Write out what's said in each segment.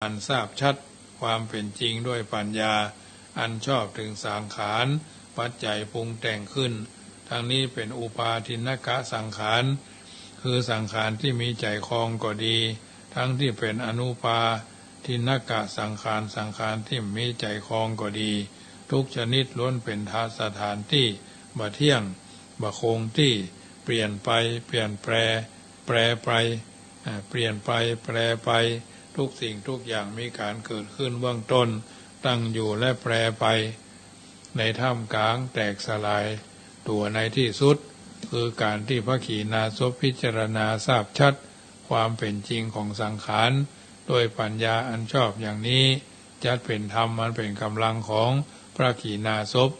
อันทราบชัดความเป็นจริงด้วยปัญญาอันชอบถึงสังขารปัจจัยปรุงแต่งขึ้นทั้งนี้เป็นอุปาทินกะสังขารคือสังขารที่มีใจคลองก็ดีทั้งที่เป็นอนุปาทินกะสังขารสังขารที่มีใจคลองก็ดีทุกชนิดล้วนเป็นสถานที่บ่เที่ยงบ่คงที่เปลี่ยนไปเปลี่ยนแปรไปเปลี่ยนไปแปรไปทุกสิ่งทุกอย่างมีการเกิดขึ้นเบื้องต้นตั้งอยู่และแปรไปในท่ามกลางแตกสลายตัวในที่สุดคือการที่พระขีณาสพพิจารณาทราบชัดความเป็นจริงของสังขารโดยปัญญาอันชอบอย่างนี้จัดเป็นธรรมมันเป็นกำลังของพระขีณาสพ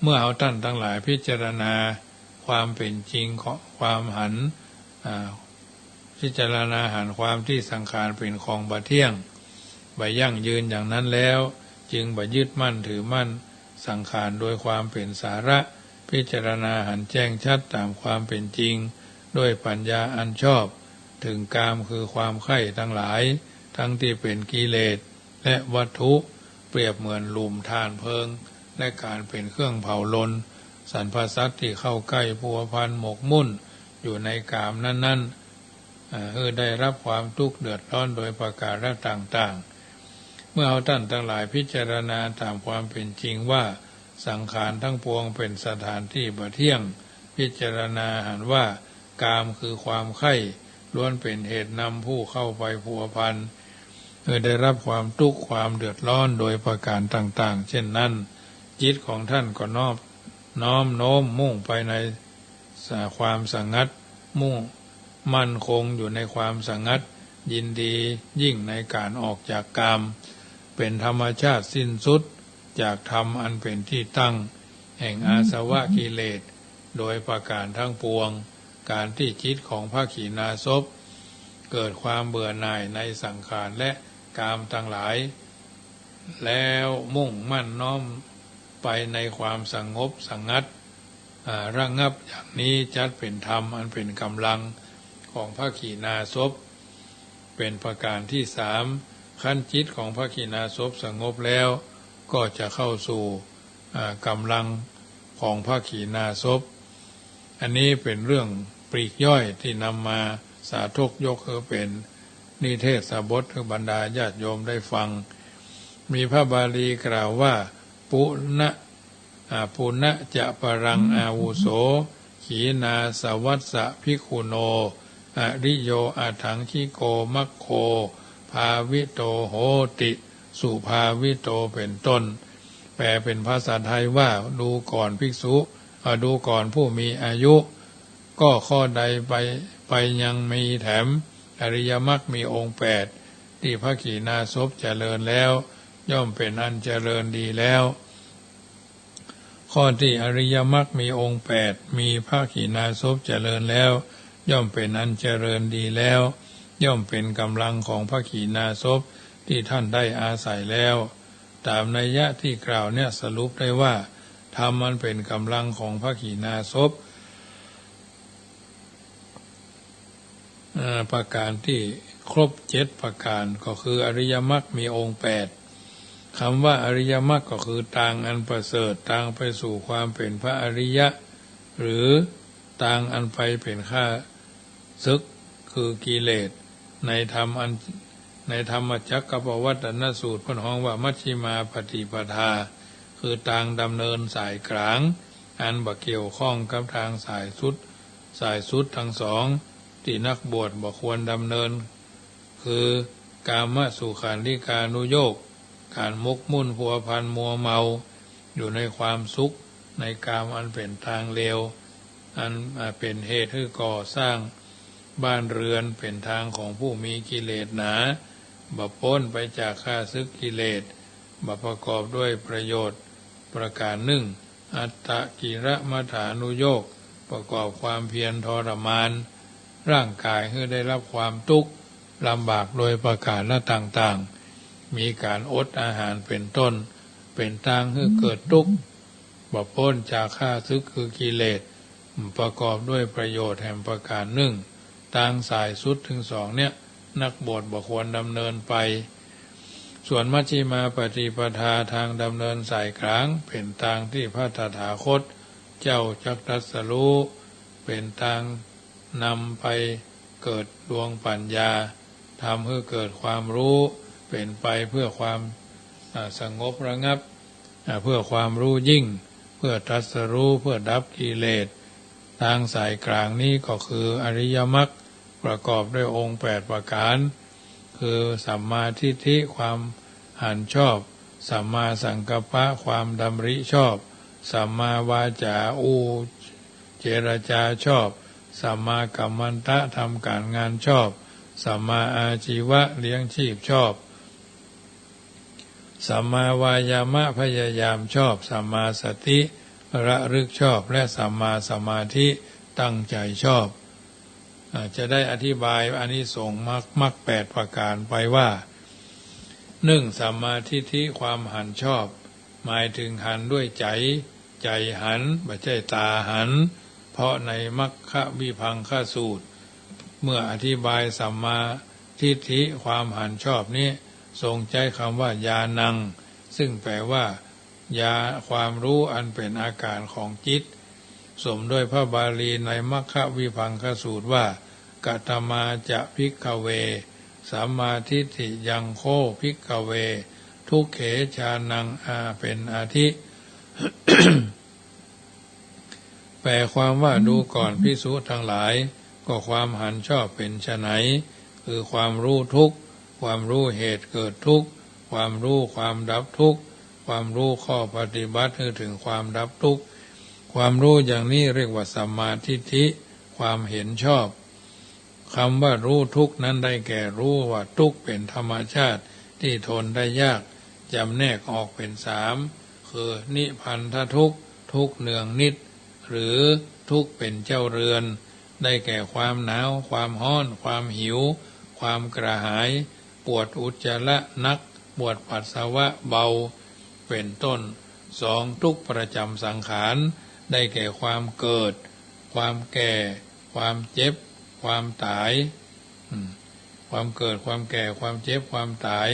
เมื่อเอาท่านทั้งหลายพิจารณาความเป็นจริงของความหันพิจารณาหันความที่สังขารเป็นของบ่เที่ยงบ่ยั่งยืนอย่างนั้นแล้วจึงบ่ยึดมั่นถือมั่นสังขารโดยความเป็นสาระพิจารณาหันแจ้งชัดตามความเป็นจริงด้วยปัญญาอันชอบถึงกามคือความใคร่ทั้งหลายทั้งที่เป็นกิเลสและวัตถุเปรียบเหมือนหลุมฐานเพลิงและการเป็นเครื่องเผาลนสรรพสัตว์ที่เข้าใกล้พัวพันหมกมุ่นอยู่ในกามนั้นได้รับความทุกข์เดือดร้อนโดยประการต่างๆเมื่อเอาท่านทั้งหลายพิจารณาตามความเป็นจริงว่าสังขารทั้งปวงเป็นสถานที่บ่เที่ยงพิจารณาหันว่ากามคือความใคร่ล้วนเป็นเหตุนำผู้เข้าไปพัวพันได้รับความทุกข์ความเดือดร้อนโดยประการต่างๆเช่นนั้นจิตของท่านก็น้อมโน้มมุ่งไปในความสงัดมุ่งมั่นคงอยู่ในความสงัดยินดียิ่งในการออกจากกามเป็นธรรมชาติสิ้นสุดจากธรรมอันเป็นที่ตั้งแห่งอาสวะกิเลสโดยประการทั้งปวงการที่จิตของพระขีณาสพเกิดความเบื่อหน่ายในสังขารและกามทั้งหลายแล้วมุ่งมั่นน้อมไปในความสงบสงัดระงับอย่างนี้จัดเป็นธรรมอันเป็นกำลังของพระขีณาสพเป็นประการที่สามขั้นจิตของพระขีณาสพสงบแล้วก็จะเข้าสู่กำลังของพระขีณาสพอันนี้เป็นเรื่องปลีกย่อยที่นำมาสาธกยกคือเป็นนิเทศบทคือบรรดาญาติโยมได้ฟังมีพระบาลีกล่าวว่าปุณะจะปรังอาวุโสขีณาสวัสสะภิกขุโนอริโยอาถังคิโกมัคโคภาวิโตโหติสุภาวิโตเป็นต้นแปลเป็นภาษาไทยว่าดูก่อนภิกษุดูก่อนผู้มีอายุก็ข้อใดไปยังมีแถมอริยมรรคมีองค์8ที่พระขีณาสพเจริญแล้วย่อมเป็นอันเจริญดีแล้วข้อที่อริยมรรคมีองค์8มีพระขีณาสพเจริญแล้วย่อมเป็นอันเจริญดีแล้วย่อมเป็นกำลังของพระขีณาสพที่ท่านได้อาศัยแล้วตามนัยยะที่กล่าวเนี่ยสรุปได้ว่าธรรมมันเป็นกำลังของพระขีณาสพประการที่ครบ7ประการก็คืออริยมรรคมีองค์8คำว่าอริยมรรคก็คือทางอันประเสริฐทางไปสู่ความเป็นพระอริยะหรือทางอันไปเป็นข้าศึกคือกิเลสในธรรมจักรปวัตตนสูตรพระฮ้องว่ามัชฌิมาปฏิปทาคือทางดำเนินสายกลางอันบ่เกี่ยวข้องกับทางสายสุดทั้งสองที่นักบวชบ่ควรดำเนินคือกามสุขันธิกานุโยคการมกมุ่นพัวพันมัวเมาอยู่ในความสุขในกามอันเป็นทางเลวอันเป็นเหตุให้ก่อสร้างบ้านเรือนเป็นทางของผู้มีกิเลสหนาบ่พ้นไปจากข้าศึกกิเลสบ่ประกอบด้วยประโยชน์ประการหนึ่งอัตตกิระมัฏฐานุโยคประกอบความเพียรทรมานร่างกายให้ได้รับความทุกข์ลำบากโดยประการต่างๆมีการอดอาหารเป็นต้นเป็นทางให้เกิดทุกข์บ่พ้นจากข้าศึกคือกิเลสประกอบด้วยประโยชน์แห่งประการหนึ่งทางสายสุดถึงสองเนี่ย นักบวชบ่ควรดำเนินไปส่วนมัชฌิมาปฏิปทาทางดำเนินสายกลางเป็นทางที่พระตถาคตเจ้าจักตรัสรู้เป็นทางนำไปเกิดดวงปัญญาทำให้เกิดความรู้เป็นไปเพื่อความสงบระงับเพื่อความรู้ยิ่งเพื่อตรัสรู้เพื่อดับกิเลสทางสายกลางนี้ก็คืออริยมรรคประกอบด้วยองค์8ประการคือสัมมาทิฏฐิความหันชอบสัมมาสังกัปปะความดำริชอบสัมมาวาจาเจรจาชอบสัมมากัมมันตะทำการงานชอบสัมมาอาชีวะเลี้ยงชีพชอบสัมมาวายามะพยายามชอบสัมมาสติระลึกชอบและสัมมาสมาธิตั้งใจชอบจะได้อธิบายอานิสงส์มรรค8ประการไปว่า1สัมมาทิฏฐิความหันชอบหมายถึงหันด้วยใจหันไม่ใช่ตาหันเพราะในมัคคะวิภังคสูตรเมื่ออธิบายสัมมาทิฏฐิความหันชอบนี้ทรงใช้คำว่าญาณังซึ่งแปลว่าญาความรู้อันเป็นอาการของจิตสมด้วยพระบาลีในมัคคะวิภังคสูตรว่ากัตมาจะภิกขเวสัมมาทิฏฐิยังโคภิกขเวทุกเขชานังเป็นอาทิ แปลความว่าดูก่อนภิกษุทั้งหลายก็ความหันชอบเป็นไฉนคือความรู้ทุกข์ความรู้เหตุเกิดทุกข์ความรู้ความดับทุกข์ความรู้ข้อปฏิบัติถึงความดับทุกข์ความรู้อย่างนี้เรียกว่าสัมมาทิฏฐิความเห็นชอบคำว่ารู้ทุกข์นั้นได้แก่รู้ว่าทุกข์เป็นธรรมชาติที่ทนได้ยากจำแนกออกเป็น3คือนิพพันธทุกข์ทุกข์เนืองนิดหรือทุกข์เป็นเจ้าเรือนได้แก่ความหนาวความร้อนความหิวความกระหายปวดอุจจาระนักปวดปัสสาวะเบาเป็นต้น2ทุกข์ประจำสังขารได้แก่ความเกิดความแก่ความเจ็บความตายความเกิดความแก่ความเจ็บความตาย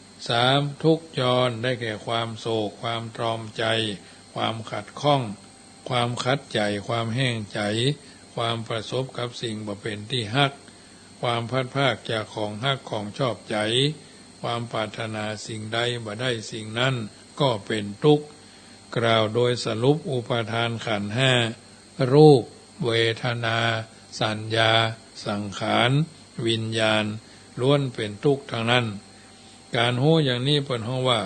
3ทุกข์จรได้แก่ความโศกความตรอมใจความขัดข้องความคัดใจความแห้งใจความประสบกับสิ่งบ่เป็นที่ฮักความพัดภาคจากของฮักของชอบใจความปรารถนาสิ่งใดบ่ได้สิ่งนั้นก็เป็นทุกข์กล่าวโดยสรุปอุปาทานขันธ์5รูปเวทนาสัญญาสังขารวิญญาณล้วนเป็นทุกข์ทั้งนั้นการรู้อย่างนี้เป็นห้องว่า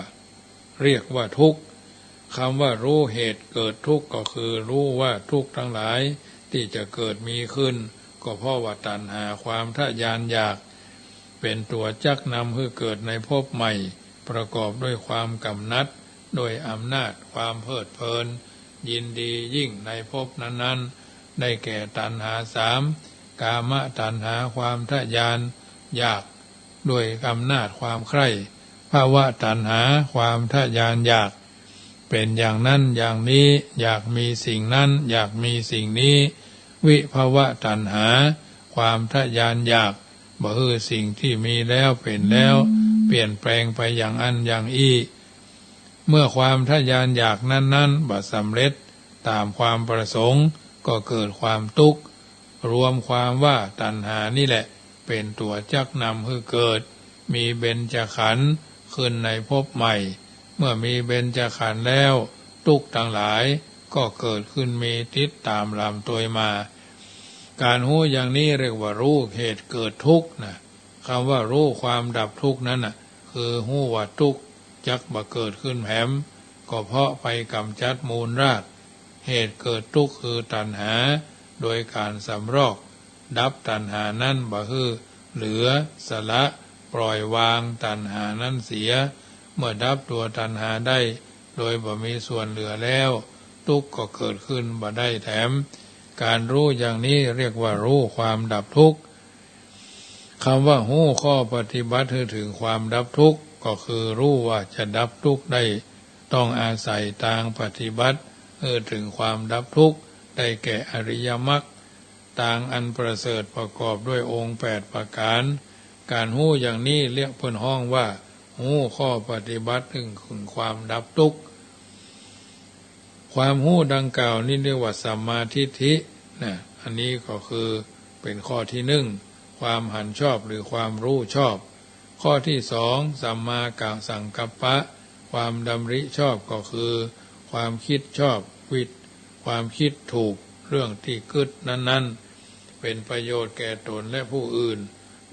เรียกว่าทุกข์คำว่ารู้เหตุเกิดทุกข์ก็คือรู้ว่าทุกข์ทั้งหลายที่จะเกิดมีขึ้นก็เพราะว่าตัณหาความทะยานอยากเป็นตัวจักนำให้เกิดในภพใหม่ประกอบด้วยความกำนัดโดยอำนาจความเพลิดเพลินยินดียิ่งในภพนั้นๆได้แก่ตัณหา3กามตัณหาความทะยานอยากด้วยอำนาจความใคร่ภาวะตัณหาความทะยานอยากเป็นอย่างนั้นอย่างนี้อยากมีสิ่งนั้นอยากมีสิ่งนี้วิภาวะตัณหาความทะยานอยากบ่ฮือสิ่งที่มีแล้วเป็นแล้วเปลี่ยนแปลงไปอย่างอันอย่างอี้เมื่อความทะยานอยากนั้นๆบ่สำเร็จตามความประสงค์ก็เกิดความทุกข์รวมความว่าตัณหานี่แหละเป็นตัวจักนำให้เกิดมีเบญจขันธ์ขึ้นในภพใหม่เมื่อมีเบญจขันธ์แล้วทุกข์ทั้งหลายก็เกิดขึ้นมีติดตามลำตัวมาการรู้อย่างนี้เรียกว่ารู้เหตุเกิดทุกข์นะคำว่ารู้ความดับทุกข์นั้นน่ะคือรู้ว่าทุกข์จักบ่เกิดขึ้นแหมก็เพราะไปกำจัดมูลรากเหตุเกิดทุกข์คือตัณหาโดยการสำรอกดับตัณหานั้นบ่ฮือเหลือสละปล่อยวางตัณหานั้นเสียเมื่อดับตัวตัณหาได้โดยบ่มีส่วนเหลือแล้วทุกข์ก็เกิดขึ้นบ่ได้แถมการรู้อย่างนี้เรียกว่ารู้ความดับทุกข์คำว่ารู้ข้อปฏิบัติถึงความดับทุกข์ก็คือรู้ว่าจะดับทุกข์ได้ต้องอาศัยทางปฏิบัติถึงความดับทุกข์ได้แก่อริยมรรคทางอันประเสริฐประกอบด้วยองค์8ประการ การหู้อย่างนี้เรียกเพิ่นห้องว่าหู้ข้อปฏิบัติถึงความดับทุกข์ความหู้ดังกล่าวนี่เรียกว่าสัมมาทิฏฐินะอันนี้ก็คือเป็นข้อที่หนึ่งความหันชอบหรือความรู้ชอบข้อที่สองสัมมากังสังกัปปะความดำริชอบก็คือความคิดชอบความคิดถูกเรื่องที่กึศนั้นๆเป็นประโยชน์แก่ตนและผู้อื่น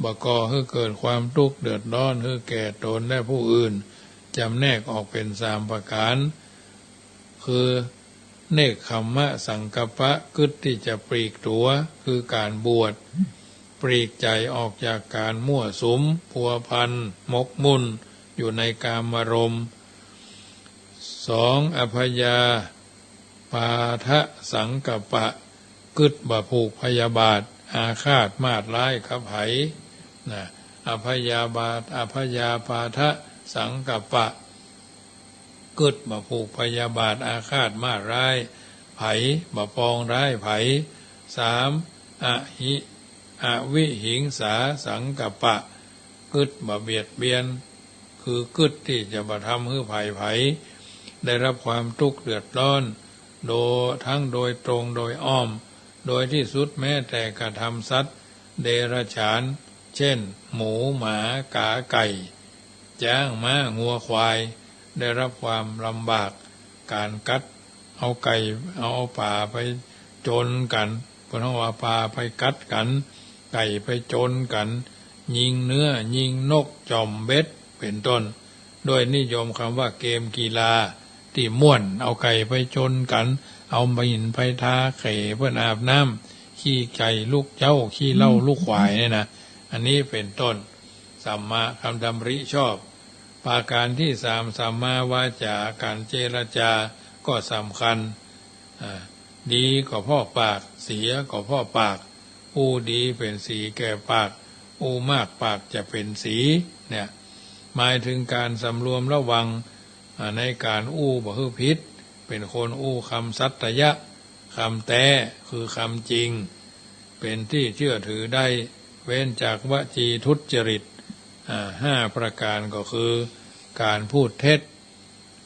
บ่ก่อให้เกิดความทุกข์เดือดร้อนให้แก่ตนและผู้อื่นจำแนกออกเป็น3ประการคือเนกขัมมะสังกัปปะกึศที่จะปลีกตัวคือการบวชปลีกใจออกจากการมั่วสุมพัวพันหมกมุ่นอยู่ในกามารมณ์2อภยาปาทะสังกัปปะกึศบ่ผูกพยาบาทอาฆาตมาตร้ายกับไผนะอภยาปาทะสังกัปปะกึศบ่ผูกพยาบาทอาฆาตมาตร้ายไผบ่ปองร้ายไผ3อวิหิงสาสังกัปปะกึศบ่เบียดเบียนคือกึศที่จะบ่ทำให้ไผได้รับความทุกข์เดือดร้อนทั้งโดยตรงโดยอ้อมโดยที่สุดแม้แต่กระทำสัตว์เดรัจฉานเช่นหมูหมากาไก่ช้างม้างัวควายได้รับความลำบากการกัดเอาไก่เอาป่าไปจนกันเพราะว่าป่าไปกัดกันไก่ไปจนกันยิงเนื้อยิงนกจอมเบ็ดเป็นต้นโดยนิยมคำว่าเกมกีฬาที่ม่วนเอาไก่ไปจนกันเอาหินไปทาไข่เพื่อนอาบน้ำขี้ไก่ลูกเจ้าขี้เหล้าลูกควายเนี่ยนะอันนี้เป็นต้นสัมมาคำดำริชอบปาการที่3สัมมาวาจาการเจรจาก็สำคัญดีก็พ่อปากเสียก็พ่อปากอู้ดีเป็นสีแก่ปากอู้มากปากจะเป็นสีเนี่ยหมายถึงการสำรวมระวังในการอู้บ่ฮื้อพิษเป็นคนอู้คำสัตยะคำแท้คือคำจริงเป็นที่เชื่อถือได้เว้นจากวจีทุจริต5ประการก็คือการพูดเท็จ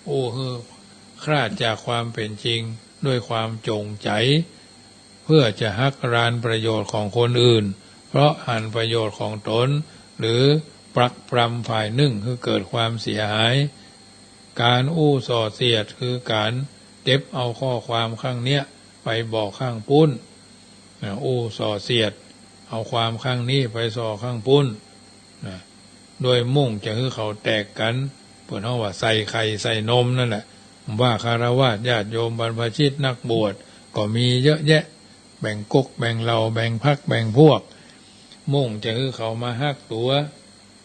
อู้ฮื้อคลาดจากความเป็นจริงด้วยความจงใจเพื่อจะหักรานประโยชน์ของคนอื่นเพราะหันประโยชน์ของตนหรือปรักปรำฝ่ายหนึ่งคือเกิดความเสียหายการอู้ส่อเสียดคือการเก็บเอาข้อความข้างเนี้ยไปบอกข้างปุ้นอู้ส่อเสียดเอาความข้างนี้ไปส่อข้างปุ้นโดยมุ่งจะให้เขาแตกกันเปิดห้องว่าใส่ไข่ใส่นมนั่นแหละว่าคารวะญาติโยมบรรพชิตนักบวชก็มีเยอะแยะแบ่งกกแบ่งเหล่าแบ่งพักแบ่งพวกมุ่งจะให้เขามาฮักตัว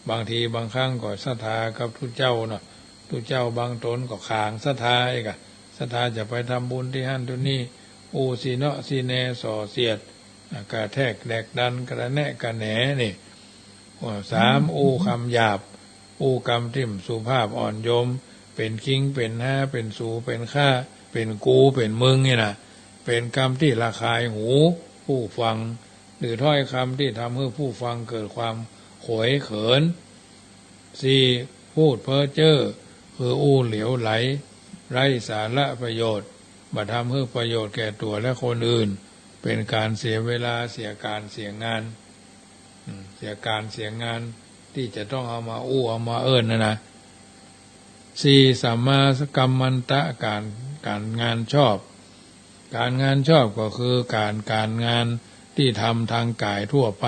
บางทีบางครั้งก็ศรัทธากับทุกเจ้าเนาะทุกเจ้าบางตนก็ขางศรัทธาอีกศรัทธาจะไปทำบุญที่หั่นที่นี่อูสีเนาะสีแนส่อเสียดกระแทกแดกดันกระแนะกระแหนนี่3อูคำหยาบอูคำทิ่มสุภาพอ่อนโยมเป็นคิงเป็นห้าเป็นสูเป็นข้าเป็นกูเป็นมึงนี่นะเป็นคำที่ระคายหูผู้ฟังหรือถ้อยคำที่ทำให้ผู้ฟังเกิดความโขยเขิน4พูดเพ้อเจ้อคืออู้เหลวไหลไร้สาระประโยชน์มาทำให้ประโยชน์แก่ตัวและคนอื่นเป็นการเสียเวลาเสียการเสียงานเสียการเสียงานที่จะต้องเอามาอู้เอามาเอิ้นนะ4สัมมากัมมันตะการงานชอบการงานชอบก็คือการงานที่ทำทางกายทั่วไป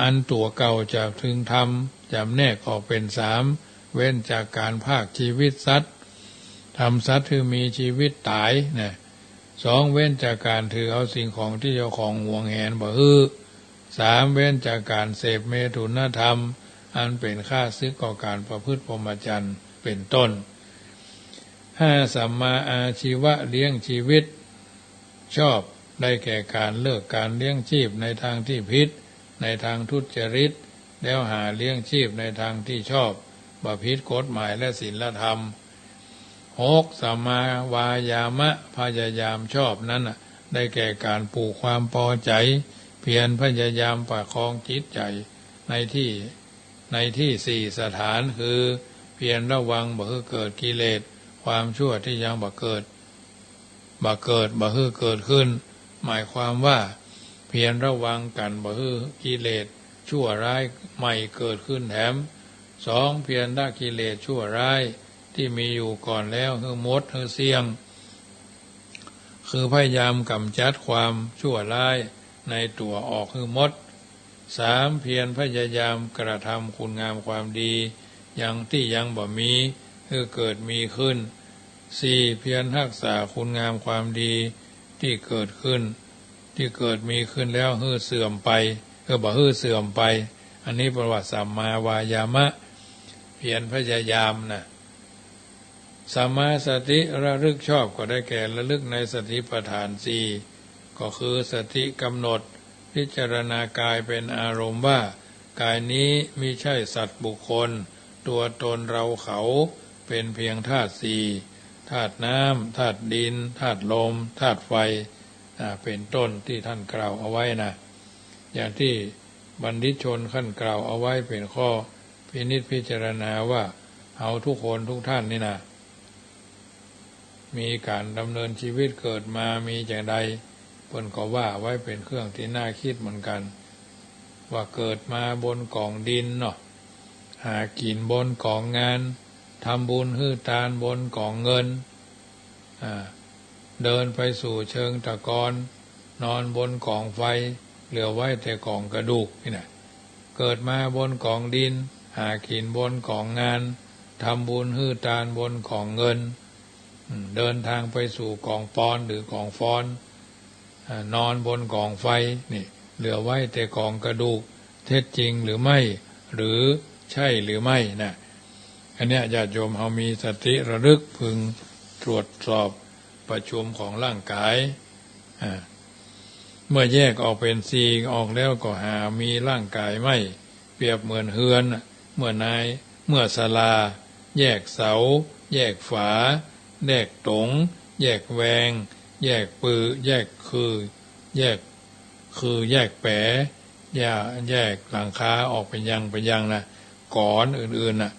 อันตัวเก่าจะถึงทำจำแนกออกเป็น3เว้นจากการภาคชีวิตสัตว์ทำสัตว์ที่มีชีวิตตายเนี่ย2เว้นจากการถือเอาสิ่งของที่เจ้าของหวงแหนบ่ฮื้อ3เว้นจากการเสพเมถุนธรรมอันเป็นค่าศึกก่อการประพฤติพรหมจรรย์เป็นต้น5สัมมาอาชีวะเลี้ยงชีวิตชอบได้แก่การเลิกการเลี้ยงชีพในทางที่ผิดในทางทุจริตแล้วหาเลี้ยงชีพในทางที่ชอบบ่ผิดกฎหมายและศีลธรรม6สัมมาวายามะพยายามชอบนั้นได้แก่การปลูกความพอใจเพียรพยายามประคองจิตใจ ในที่สี่สถานคือเพียรระวังบ่ให้เกิดกิเลสความชั่วที่ยังบ่เกิดบ่ให้เกิดขึ้นหมายความว่าเพียรระวังกันบ่ให้กิเลสชั่วร้ายใหม่เกิดขึ้นแถมสองเพียรละกิเลสชั่วร้ายที่มีอยู่ก่อนแล้วให้หมดให้เสี่ยงคือพยายามกำจัดความชั่วร้ายในตัวออกให้หมดสามเพียรพยายามกระทำคุณงามความดีอย่างที่ยังบ่มีให้เกิดมีขึ้นสี่เพียรรักษาคุณงามความดีที่เกิดขึ้นที่เกิดมีขึ้นแล้วให้เสื่อมไปบ่ให้เสื่อมไปอันนี้ประวัติสัมมาวายามะเพียรพยายามนะสัมมาสติระลึกชอบก็ได้แก่ระลึกในสติปัฏฐานสี่ก็คือสติกำหนดพิจารณากายเป็นอารมณ์ว่ากายนี้มิใช่สัตว์บุคคลตัวตนเราเขาเป็นเพียงธาตุสี่ธาตุน้ำธาตุดินธาตุลมธาตุไฟเป็นต้นที่ท่านกล่าวเอาไว้นะอย่างที่บัณฑิตชนขั้นกล่าวเอาไว้เป็นข้อพินิจพิจารณาว่าเอาทุกคนทุกท่านนี่นะมีการดำเนินชีวิตเกิดมามีอย่างใดเพิ่นก็ว่าไว้เป็นเครื่องที่น่าคิดเหมือนกันว่าเกิดมาบนกองดินเนาะหากินบนกองงานทำบุญฮื้อทานบนกองเงินเดินไปสู่เชิงตะกอนนอนบนกองไฟเหลือไว้แต่กองกระดูกนี่นะเกิดมาบนกองดินหากินบนกองงานทำบุญฮื้อทานบนกองเงินเดินทางไปสู่กองปอนหรือกองฟอนนอนบนกองไฟนี่เหลือไว้แต่กองกระดูกเท็จจริงหรือไม่หรือใช่หรือไม่นะอันเนี้ยญาติโยมเฮามีสติระลึกพึงตรวจสอบประชุมของร่างกายเมื่อแยกออกเป็นสี่ออกแล้วก็หามีร่างกายไม่เปรียบเหมือนเฮือนเมื่อศาลาแยกเสาแยกฝาแยกตงแยกแวงแยกปือแยกแยกแปะแยกหลังคาออกเป็นยังนะก่อนอื่นๆน่ะ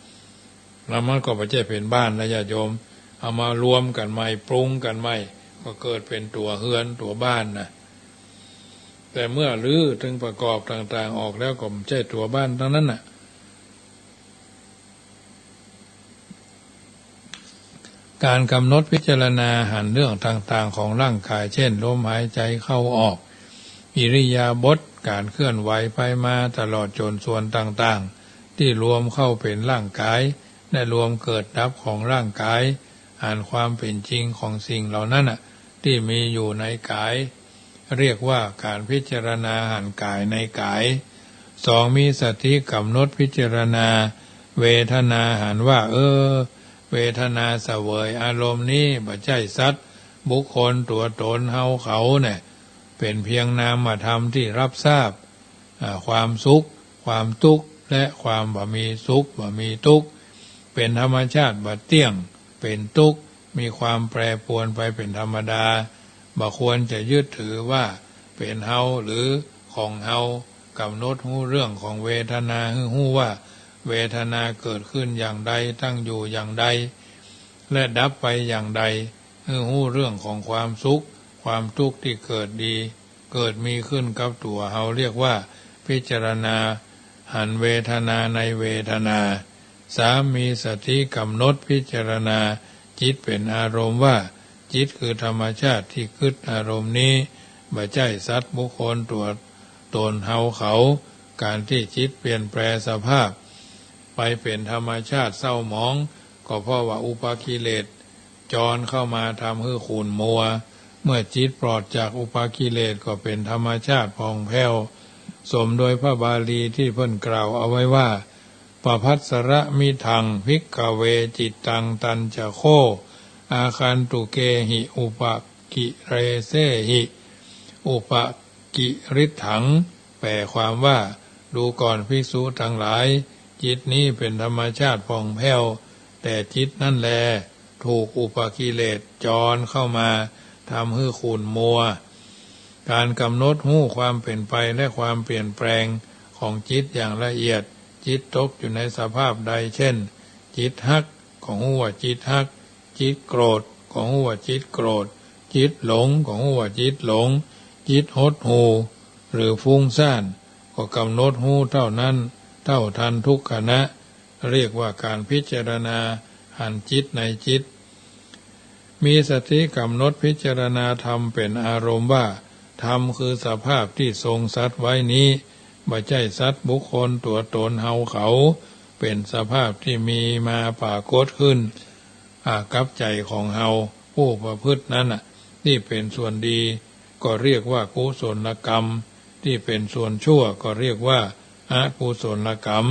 แล้วมันก็ไม่ใช่เป็นบ้านนะญาติโยมเอามารวมกันใหม่ปรุงกันใหม่ก็เกิดเป็นตัวเฮือนตัวบ้านนะแต่เมื่อรื้อถึงประกอบต่างๆออกแล้วก็ไม่ใช่ตัวบ้านทั้งนั้นน่ะการกำหนดพิจารณาหันเรื่องต่างๆของร่างกายเช่นลมหายใจเข้าออกอิริยาบถการเคลื่อนไหวไปมาตลอดจนส่วนต่างๆที่รวมเข้าเป็นร่างกายและรวมเกิดดับของร่างกายอ่านความเป็นจริงของสิ่งเหล่านั้นที่มีอยู่ในกายเรียกว่าการพิจารณาหันกายในกายสองมีสติกำหนดพิจารณาเวทนาหันว่าเวทนาเสวยอารมณ์นี้บ่ใช่สัตว์บุคคลตัวตนเฮาเขาเนี่ยเป็นเพียงนามธรรมที่รับทราบความสุขความทุกข์และความบ่มีสุขบ่มีทุกข์เป็นธรรมชาติบ่เที่ยงเป็นทุกข์มีความแปรปรวนไปเป็นธรรมดาบ่ควรจะยึดถือว่าเป็นเฮาหรือของเฮากำหนดรู้เรื่องของเวทนาให้รู้ว่าเวทนาเกิดขึ้นอย่างใดตั้งอยู่อย่างใดและดับไปอย่างใดให้รู้เรื่องของความสุขความทุกข์ที่เกิดดีเกิดมีขึ้นกับตัวเฮาเรียกว่าพิจารณาหันเวทนาในเวทนาสามมีสติกำหนดพิจารณาจิตเป็นอารมณ์ว่าจิตคือธรรมชาติที่คิดอารมณ์นี้บ่ใช่สัตว์บุคคลตัวตนเฮาเขาการที่จิตเปลี่ยนแปลสภาพไปเป็นธรรมชาติเศร้าหมองก็เพราะว่าอุปกิเลสจรเข้ามาทำให้ขุ่นมัวเมื่อจิตปลอดจากอุปกิเลสก็เป็นธรรมชาติผ่องแผ้วสมโดยพระบาลีที่เพิ่นกล่าวเอาไว้ว่าปภัสสระมิทังภิกขเวจิตตังตัญจโคอาคันตุเกหิอุปกิเรเสหิอุปกิริถังแปลความว่าดูก่อนภิกษุทั้งหลายจิตนี้เป็นธรรมชาติผ่องแผ้วแต่จิตนั่นแลถูกอุปกิเลสจรเข้ามาทำให้ขุ่นมัวการกำหนดรู้ความเป็นไปและความเปลี่ยนแปลง ของจิตอย่างละเอียดจิตตกอยู่ในสภาพใดเช่นจิตฮักของหูว่าจิตฮักจิตโกรธของหูว่าจิตโกรธจิตหลงของหูว่าจิตหลงจิตหดหู่หรือฟุ้งซ่านก็กำหนดหูเท่านั้นเท่าทันทุกขณะเรียกว่าการพิจารณาหันจิตในจิตมีสติกำหนดพิจารณาธรรมเป็นอารมณ์ว่าธรรมคือสภาพที่ทรงสัตว์ไว้นี้ไม่ใช่สัตว์บุคคลตัวตนเฮาเขาเป็นสภาพที่มีมาปรากฏขึ้นกับใจของเฮาผู้ประพฤตินั้นที่เป็นส่วนดีก็เรียกว่ากุศลกรรมที่เป็นส่วนชั่วก็เรียกว่าอกุศลกรรม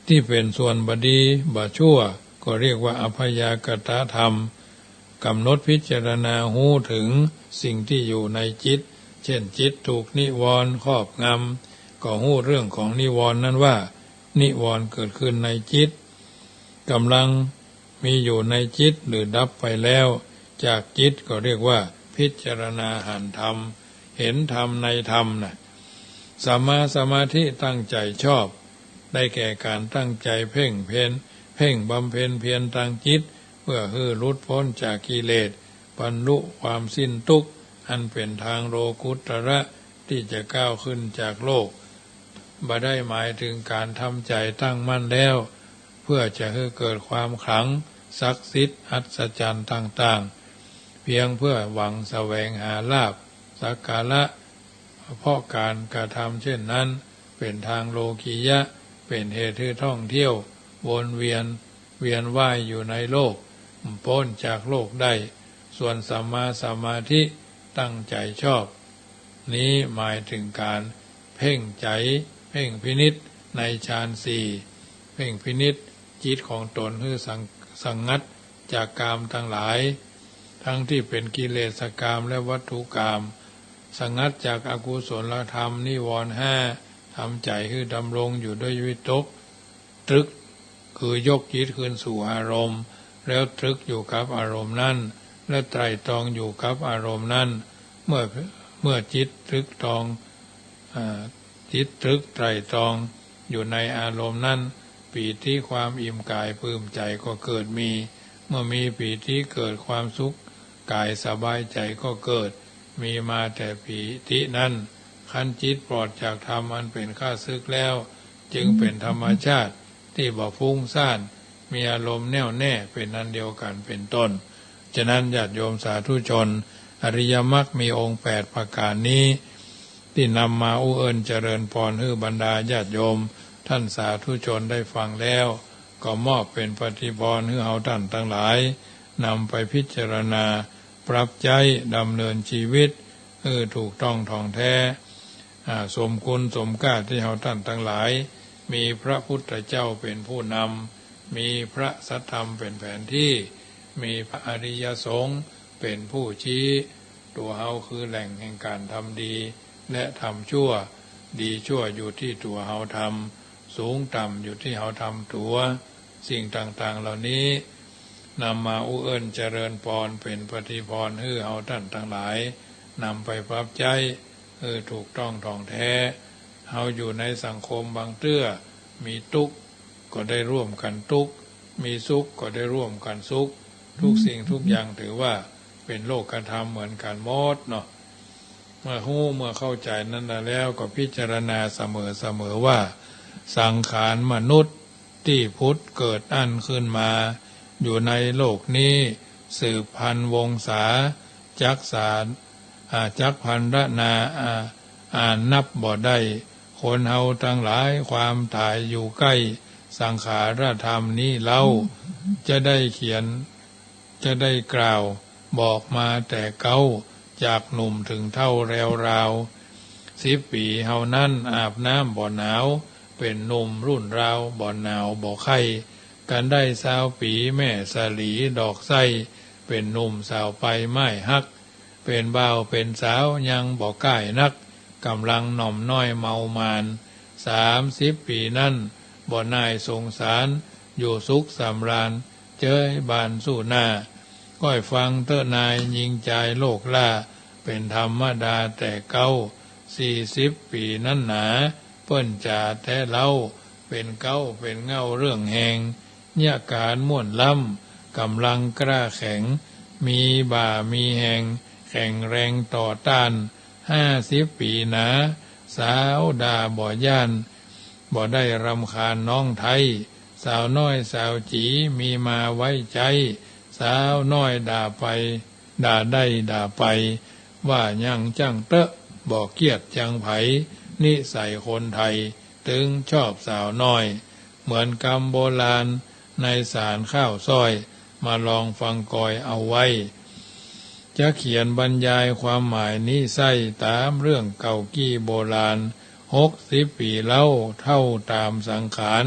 ที่เป็นส่วนบดีบชั่วก็เรียกว่าอภยากตธรรมกำหนดพิจารณาหูถึงสิ่งที่อยู่ในจิตเช่นจิตถูกนิวรณ์ครอบงำก็หูเรื่องของนิวรณ์นั้นว่านิวรณ์เกิดขึ้นในจิตกำลังมีอยู่ในจิตหรือดับไปแล้วจากจิตก็เรียกว่าพิจารณาหันธรรมเห็นธรรมในธรรมสัมมาสมาธิตั้งใจชอบได้แก่การตั้งใจเพ่งบำเพ็ญเพียรทางจิตเพื่อให้หลุดพ้นจากกิเลสบรรลุความสิ้นทุกข์อันเป็นทางโลกุตระที่จะก้าวขึ้นจากโลกบ่ได้หมายถึงการทำใจตั้งมั่นแล้วเพื่อจะให้เกิดความขลังศักดิ์สิทธิ์อัศจรรย์ต่างๆเพียงเพื่อหวังแสวงหาลาภสักการะเพราะการกระทำเช่นนั้นเป็นทางโลกียะเป็นเหตุให้ท่องเที่ยววนเวียนว่ายอยู่ในโลกพ้นจากโลกได้ส่วนสัมมาสมาธิตั้งใจชอบนี้หมายถึงการเพ่งใจเพ่งพินิจในฌานสี่เพ่งพินิจจิตของตนให้สังงัดจากกามทั้งหลายทั้งที่เป็นกิเลสกามและวัตถุกามสังงัดจากอกุศลธรรมนิวรณ์ห้าทำใจให้ดำรงอยู่ด้วยวิตกตรึกคือยกจิตขึ้นสู่อารมณ์แล้วตรึกอยู่กับอารมณ์นั้นและไตร่ตรองอยู่กับอารมณ์นั้นเมื่อจิตตรึกตรองไตร่ตรองอยู่ในอารมณ์นั้นปีติความอิ่มกายปลื้มใจก็เกิดมีเมื่อมีปีติเกิดความสุขกายสบายใจก็เกิดมีมาแต่ปีตินั้นขันจิตปลอดจากธรรมอันเป็นข้าศึกแล้วจึงเป็นธรรมชาติที่บ่ฟุ้งซ่านมีอารมณ์แน่วแน่เป็นอันเดียวกันเป็นต้นฉะนั้นญาติโยมสาธุชนอริยมรรคมีองค์8ประการนี้ที่นำมาอุเอิญเจริญพรให้บรรดาญาติโยมท่านสาธุชนได้ฟังแล้วก็มอบเป็นปฏิพรให้เฮาท่านทั้งหลายนำไปพิจารณาปรับใจดำเนินชีวิตถูกต้องท่องแท้สมคุณสมค่าที่เฮาท่านทั้งหลายมีพระพุทธเจ้าเป็นผู้นำมีพระสัทธรรมเป็นแผนที่มีพระอริยสงฆ์เป็นผู้ชี้ตัวเฮาคือแหล่งแห่งการทำดีและทำชั่วดีชั่วอยู่ที่ตัวเฮาทำสูงต่ำอยู่ที่เฮาทำตัวสิ่งต่างๆเหล่านี้นำมาอุเอิญเจริญพรเป็นปฏิพรให้เฮาท่านทั้งหลายนำไปปรับใจถูกต้องท่องแท้เฮาอยู่ในสังคมบางเตื้อมีทุกข์ก็ได้ร่วมกันทุกข์มีสุขก็ได้ร่วมกันสุขทุกสิ่งทุกอย่างถือว่าเป็นโลกธรรมเหมือนกันหมดเนาะเมื่อเข้าใจนั้นแล้วก็พิจารณาเสมอว่าสังขารมนุษย์ที่พุทธเกิดอั้นขึ้นมาอยู่ในโลกนี้สืบพันธุ์วงศาจักพันรนานับบ่ได้คนเฮาทั้งหลายความตายอยู่ใกล้สังขารธรรมนี้เล่าจะได้เขียนจะได้กล่าวบอกมาแต่เก่าจากหนุ่มถึงเท่าแรวราว10 ปีเฮานั้นอาบน้ำบ่หนาวเป็นหนุ่มรุ่นราวบ่หนาวบ่ไข้กันได้20 ปีแม่สลีดอกไส้เป็นหนุ่มสาวไปไม่ฮักเป็นบ่าวเป็นสาวยังบ่ใกล้นักกำลังหน่อมน้อยเมามาน30 ปีนั้นบ่นายสงสารอยู่สุขสำราญเจยบานสู้หน้าก้อยฟังเตอะนายยิงใจโลกล่าเป็นธรรมดาแต่เก่า 40 ปีนั่นหนาเปิ้นจ่าแท้เล่าเป็นเก้าเป็นเงาเรื่องแหงเนี่ยการม่วนล่ำกำลังกล้าแข็งมีบ่ามีแหงแข็งแรงต่อต้าน50 ปีหนาสาวดาบ่ย่านบ่ได้รำคาญน้องไทยสาวน้อยสาวจีมีมาไว้ใจสาวน้อยด่าไปด่าได้ด่าไปว่ายังจังเตอะบอกเกียดจังไผนิสัยคนไทยถึงชอบสาวน้อยเหมือนกำโบราณในสารข้าวซอยมาลองฟังกอยเอาไว้จะเขียนบรรยายความหมายนี้ใส่ตามเรื่องเก่ากี้โบราณ60 ปีเล่าเท่าตามสังขาร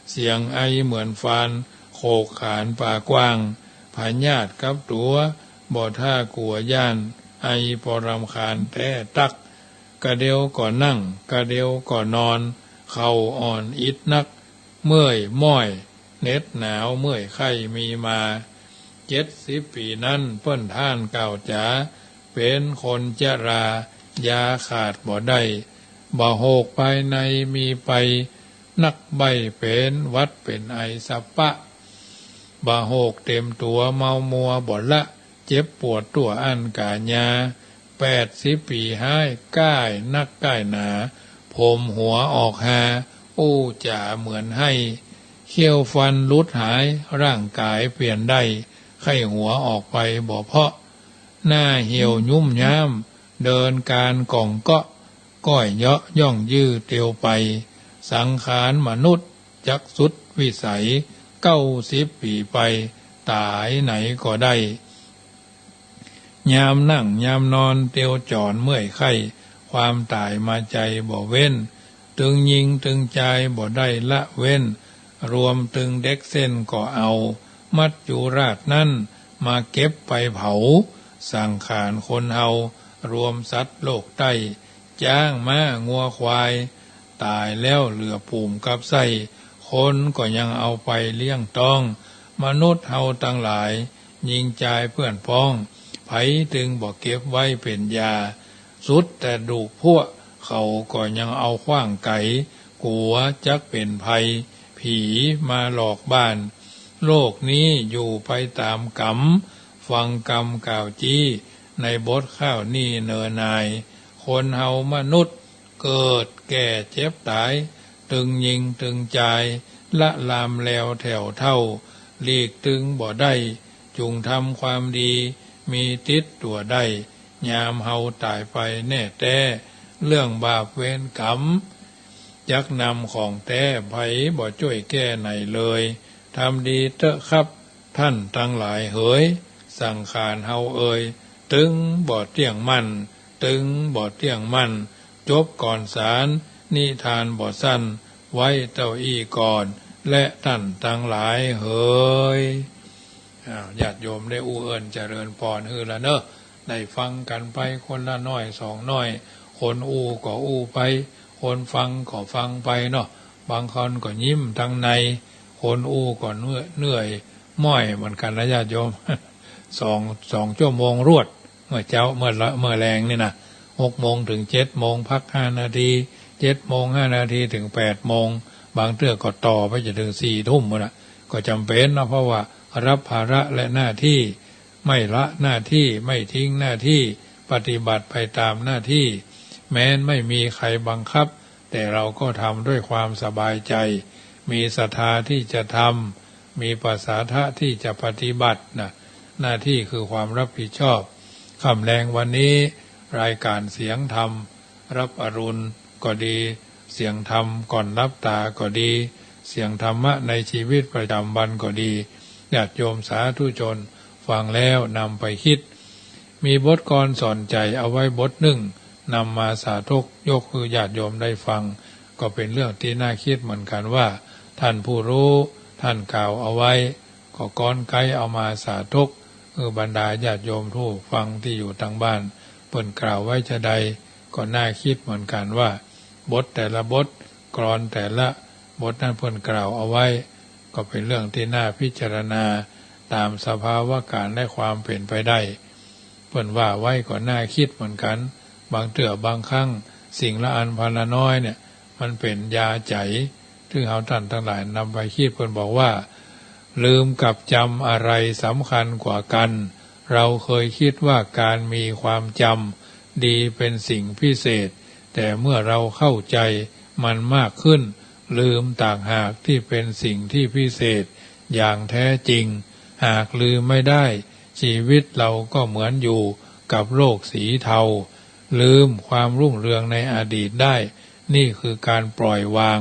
เสียงไอเหมือนฟานโขกขานป่ากว้างพญาติกับตัวบ่ท่ากลัวย่านไอปรำคาญแท้ตักกะเดียวก่อนนั่งกะเดียวก่อนนอนเข่าอ่อนอิดนักเมื่อยม้อยเหน็ดหนาวเมื่อยไข้มีมา70 ปีนั้นเปิ้นท่านเก่าจ๋าเป็นคนเจรายาขาดบ่ได้บ่โหกภายในมีไปนักใบเป็นวัดเป็นไอสัปปะบ่โหกเต็มตัวเมามัวบ่ละเจ็บปวดตัวอันกาญา80 ปีให้ก้ายนักก้ายหนาผมหัวออกหาอู้จ่าเหมือนให้เขี้ยวฟันลุดหายร่างกายเปลี่ยนได้ไข้หัวออกไปบ่เพาะหน้าเหี่ยวยุ่มย้ามเดินการก่องเกาะก้อยเยาะย่องยื้อเตียวไปสังขารมนุษย์จักสุดวิสัย90 ปีไปตายไหนก็ได้ยามนั่งยามนอนเตียวจอนเมื่อยไข้ความตายมาใจบ่เว้นตึงยิงตึงใจบ่ได้ละเว้นรวมตึงเด็กเส้นก็เอามัดอยู่ราดนั่นมาเก็บไปเผาสังขารคนเฮารวมสัตว์โลกใต้จ้างม้างัวควายตายแล้วเหลือปูมกับไส้คนก็ยังเอาไปเลี้ยงต้องมนุษย์เฮาตั้งหลายยิงใจเพื่อนพ้องไผถึงบอกเก็บไว้เป็นยาสุดแต่ดูกพวกเขาก็ยังเอาขว้างไก่กลัวจักเป็นภัยผีมาหลอกบ้านโลกนี้อยู่ไปตามกรรมฟังกรรมกล่าวจี้ในบทข้าวนี่เนินนายคนเฮามนุษย์เกิดแก่เจ็บตายตึงยิงตึงใจละลามแล้วแถวเท่าหลีกตึงบ่ได้จุงทำความดีมีติดตัวได้ยามเฮาตายไปแน่แต้เรื่องบาปเวรกรรมยักนำของแท้ไผบ่ช่วยแก้ไหนเลยทำดีเถอะครับท่านทั้งหลายเอ๋ยสังขารเฮาเอ่ยตึงบ่เที่ยงมั่นตึงบ่เที่ยงมั่นจบก่อนศาลนิทานบ่สั้นไว้เต้าอี้ก่อนและท่านทั้งหลายเอ๋ยญาติโยมได้อู้เอิ้นเจริญพรฮือละเนอะได้ฟังกันไปคนละน้อยสองน้อยคนอู้ก็อู้ไปคนฟังก็ฟังไปเนาะบางคนก็ยิ้มทั้งในคนอู้ก็เหนื่อยม้อยเหมือนกันนะญาติโยม 2 ชั่วโมงรวดเมื่อแรงนี่นะ6 โมงถึง7 โมงพัก5 นาที7 โมง 5 นาทีถึง8 โมงบางเทื่อก็ต่อไปจะถึง4 ทุ่มนะก็จำเป็นนะเพราะว่ารับภาระและหน้าที่ไม่ละหน้าที่ไม่ทิ้งหน้าที่ปฏิบัติไปตามหน้าที่แม้ไม่มีใครบังคับแต่เราก็ทำด้วยความสบายใจมีศรัทธาที่จะทำมีปัสสาทะที่จะปฏิบัตินะหน้าที่คือความรับผิดชอบค่ำแรงวันนี้รายการเสียงธรรมรับอรุณก็ดีเสียงธรรมก่อนรับตาก็ดีเสียงธรรมะในชีวิตประจำวันก็ดีญาติโยมสาธุชนฟังแล้วนำไปคิดมีบทกลสอนใจเอาไว้บทหนึ่งนำมาสาธกยกคือญาติโยมได้ฟังก็เป็นเรื่องที่น่าคิดเหมือนกันว่าท่านผู้รู้ท่านกล่าวเอาไว้ก็ก้อนไกเอามาสาธกคือบรรดาญาติโยมผู้ฟังที่อยู่ทางบ้านเปิ่นกล่าวไว้จะใดก็น่าคิดเหมือนกันว่าบทแต่ละบทกลอนแต่ละบทนั้นเปิ่นกล่าวเอาไว้ก็เป็นเรื่องที่น่าพิจารณาตามสภาวะการและความเป็นไปได้เปิ่นว่าไว้ก็น่าคิดเหมือนกันบางเถื่อบางครั้ง สิ่งละอันพันละน้อยเนี่ยมันเป็นยาใจซึ่งเอาท่านทั้งหลายนำไปคิดเพิ่นบอกว่าลืมกับจำอะไรสำคัญกว่ากันเราเคยคิดว่าการมีความจำดีเป็นสิ่งพิเศษแต่เมื่อเราเข้าใจมันมากขึ้นลืมต่างหากที่เป็นสิ่งที่พิเศษอย่างแท้จริงหากลืมไม่ได้ชีวิตเราก็เหมือนอยู่กับโลกสีเทาลืมความรุ่งเรืองในอดีตได้นี่คือการปล่อยวาง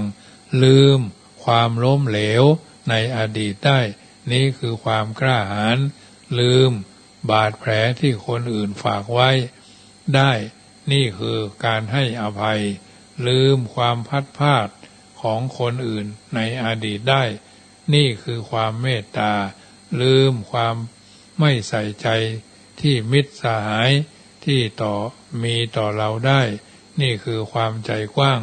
ลืมความล้มเหลวในอดีตได้นี่คือความกล้าหาญลืมบาดแผลที่คนอื่นฝากไว้ได้นี่คือการให้อภัยลืมความพัดพลาดของคนอื่นในอดีตได้นี่คือความเมตตาลืมความไม่ใส่ใจที่มิตรสหายที่มีต่อเราได้นี่คือความใจกว้าง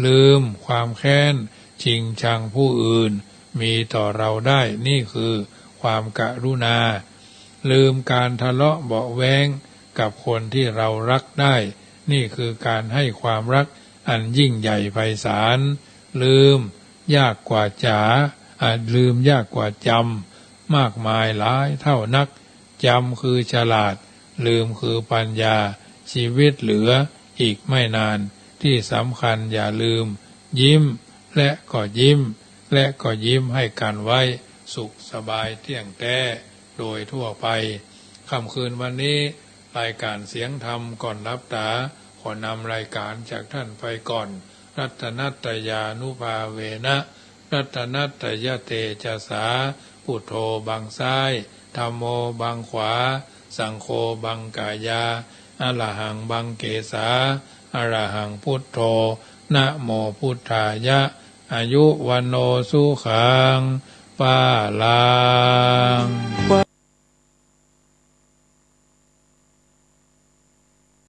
ลืมความแค้นชิงชังผู้อื่นมีต่อเราได้นี่คือความกรุณาลืมการทะเลาะเบาะแว้งกับคนที่เรารักได้นี่คือการให้ความรักอันยิ่งใหญ่ไพศาลลืมยากกว่าลืมยากกว่าจำมากมายหลายเท่านักจำคือฉลาดลืมคือปัญญาชีวิตเหลืออีกไม่นานที่สำคัญอย่าลืมยิ้มและก็ยิ้มให้กันไว้สุขสบายเที่ยงแท้โดยทั่วไปค่ำคืนวันนี้รายการเสียงธรรมก่อนรับตาขอนำรายการจากท่านไปก่อนรัตนัตตยานุภาเวนะรัตนัตตยเตจสาพุทโธบังซ้ายธัมโมบังขวาสังโฆบังกายาอะระหังบังเกสาอะระหังพุทโธนะโมพุทธายะอายุวันโนสุขังปาลัง